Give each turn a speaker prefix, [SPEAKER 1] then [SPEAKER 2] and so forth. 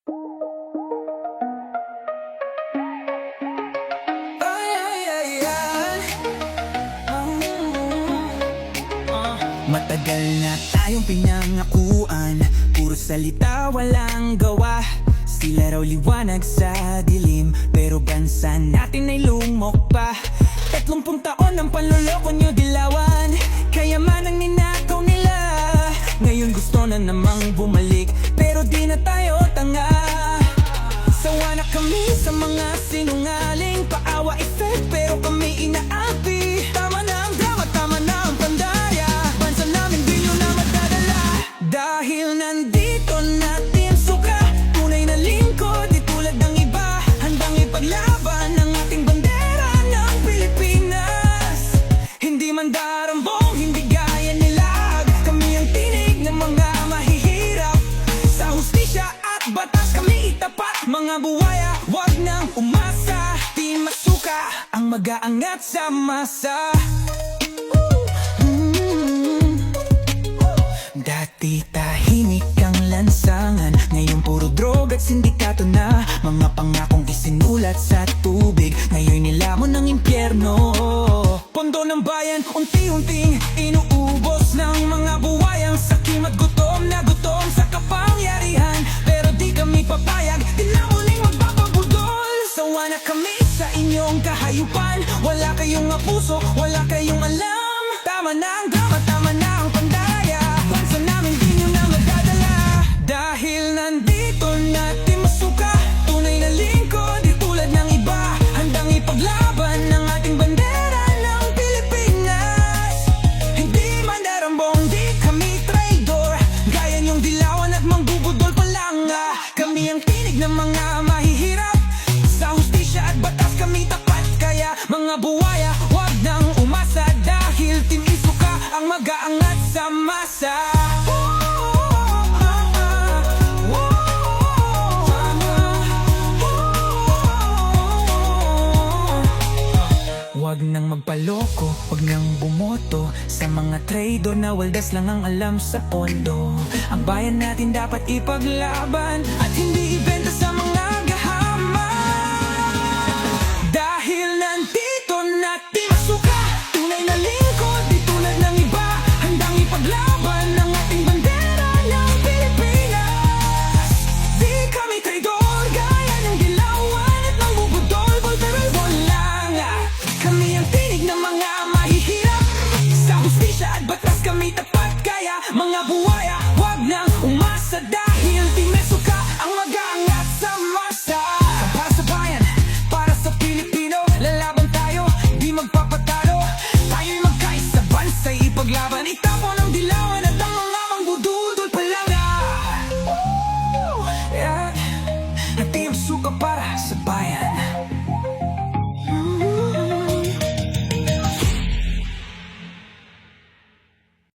[SPEAKER 1] Ay, ay, ay, ay. Matagal na tayong pinangakuan, puro salita walang gawa. Sila raw liwanag sa dilim, pero bansa natin ay lumok pa. 30 taon ang panloloko nyo dilawan, kayaman ang ninakaw nila. Ngayon gusto na namang bumalik, pero di na tayo tanga. Sawa na kami sa mga sinungaling, paawa effect pero kami inaapi. Tama na ang drama, tama na ang pandaya, bansa namin di nyo na madadala. Dahil nandito natin suka, tunay na lingkod di tulad ng iba. Handang ipaglaban ang ating bandera ng Pilipinas. Hindi man darambong, hindi gaya nila. Kami ang tinig ng mga mahihirap, sa hustisya at batas kami itapat. Mga buwaya, wag nang umasa, di masuka ang mag-aangat sa masa. Dati tahimik ang lansangan, ngayon puro drog at sindikato na. Mga pangakong isinulat sa tubig, ngayon nilamon ng impyerno. Pondo ng bayan, unti-unting inuubos ng mga buwayang sakim at gutom na gutom sa kapangyarihan. Pero di kami papayag, di na muling magpapabudol. Sawa na kami sa inyong kahayupan, wala kayong apuso, wala kayong alam. Tama na ang drama, tama na ang pandaya, bansa namin di nyo na madadala. Dahil nandito natin masuka, tunay na lingkod di tulad ng iba. Handang ipaglaban ang ating bandera ng Pilipinas. Hindi man darambong, di kami traidor, gaya nyong dilawan at mangbubudol pa lang. Kami ang tinig ng mga mahihirap, sa hustisya at batas kami tapat. Kaya mga buwaya, wag nang umasa, dahil Team Isuka ang mag-aangat sa masa. Wag nang magpaloko, wag nang bumoto sa mga traidor na waldas lang ang alam sa pondo. Ang bayan natin dapat ipaglaban,